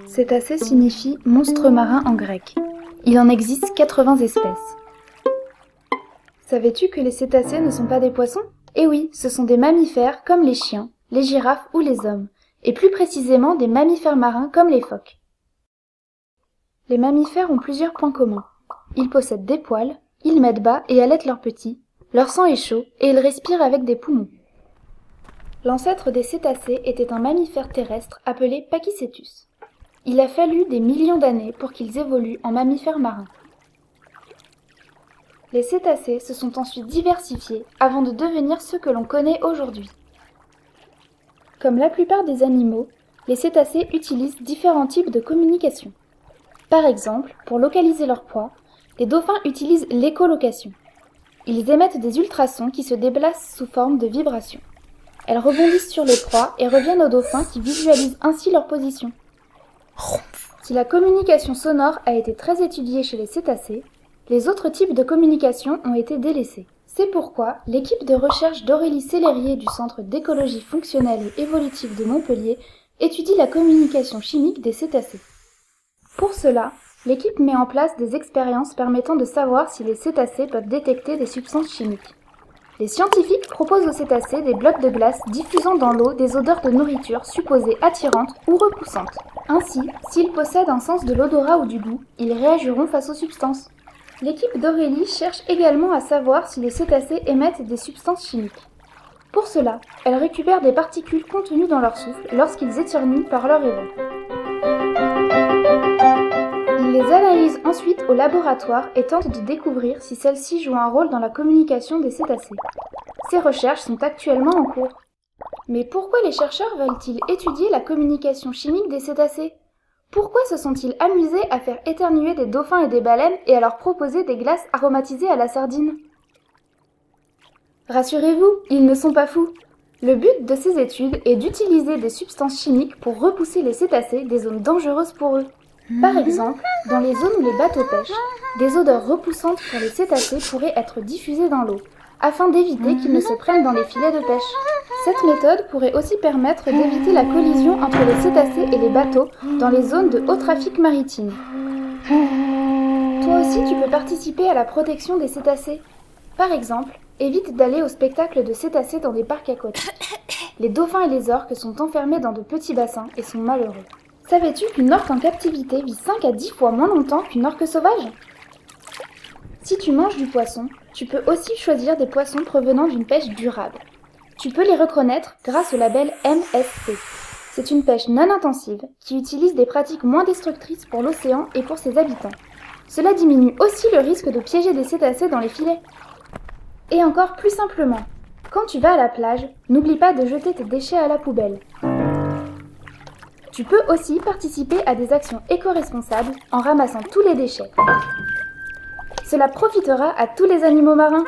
Cétacé signifie monstre marin en grec. Il en existe 80 espèces. Savais-tu que les cétacés ne sont pas des poissons ? Eh oui, ce sont des mammifères comme les chiens, les girafes ou les hommes, et plus précisément des mammifères marins comme les phoques. Les mammifères ont plusieurs points communs. Ils possèdent des poils, ils mettent bas et allaitent leurs petits, leur sang est chaud et ils respirent avec des poumons. L'ancêtre des cétacés était un mammifère terrestre appelé Pachycétus. Il a fallu des millions d'années pour qu'ils évoluent en mammifères marins. Les cétacés se sont ensuite diversifiés avant de devenir ceux que l'on connaît aujourd'hui. Comme la plupart des animaux, les cétacés utilisent différents types de communication. Par exemple, pour localiser leur proie, les dauphins utilisent l'écholocation. Ils émettent des ultrasons qui se déplacent sous forme de vibrations. Elles rebondissent sur les proies et reviennent aux dauphins qui visualisent ainsi leur position. Si la communication sonore a été très étudiée chez les cétacés, les autres types de communication ont été délaissés. C'est pourquoi l'équipe de recherche d'Aurélie Sellerier du Centre d'écologie fonctionnelle et évolutive de Montpellier étudie la communication chimique des cétacés. Pour cela, l'équipe met en place des expériences permettant de savoir si les cétacés peuvent détecter des substances chimiques. Les scientifiques proposent aux cétacés des blocs de glace diffusant dans l'eau des odeurs de nourriture supposées attirantes ou repoussantes. Ainsi, s'ils possèdent un sens de l'odorat ou du goût, ils réagiront face aux substances. L'équipe d'Aurélie cherche également à savoir si les cétacés émettent des substances chimiques. Pour cela, elle récupère des particules contenues dans leur souffle lorsqu'ils éternuent par leur élan. Ils les analysent ensuite au laboratoire et tentent de découvrir si celles-ci jouent un rôle dans la communication des cétacés. Ces recherches sont actuellement en cours. Mais pourquoi les chercheurs veulent-ils étudier la communication chimique des cétacés ? Pourquoi se sont-ils amusés à faire éternuer des dauphins et des baleines et à leur proposer des glaces aromatisées à la sardine ? Rassurez-vous, ils ne sont pas fous. Le but de ces études est d'utiliser des substances chimiques pour repousser les cétacés des zones dangereuses pour eux. Par exemple, dans les zones où les bateaux pêchent, des odeurs repoussantes pour les cétacés pourraient être diffusées dans l'eau, afin d'éviter qu'ils ne se prennent dans les filets de pêche. Cette méthode pourrait aussi permettre d'éviter la collision entre les cétacés et les bateaux dans les zones de haut trafic maritime. Toi aussi, tu peux participer à la protection des cétacés. Par exemple, évite d'aller au spectacle de cétacés dans des parcs aquatiques. Les dauphins et les orques sont enfermés dans de petits bassins et sont malheureux. Savais-tu qu'une orque en captivité vit 5 à 10 fois moins longtemps qu'une orque sauvage ? Si tu manges du poisson, tu peux aussi choisir des poissons provenant d'une pêche durable. Tu peux les reconnaître grâce au label MSC. C'est une pêche non intensive qui utilise des pratiques moins destructrices pour l'océan et pour ses habitants. Cela diminue aussi le risque de piéger des cétacés dans les filets. Et encore plus simplement, quand tu vas à la plage, n'oublie pas de jeter tes déchets à la poubelle. Tu peux aussi participer à des actions éco-responsables en ramassant tous les déchets. Cela profitera à tous les animaux marins.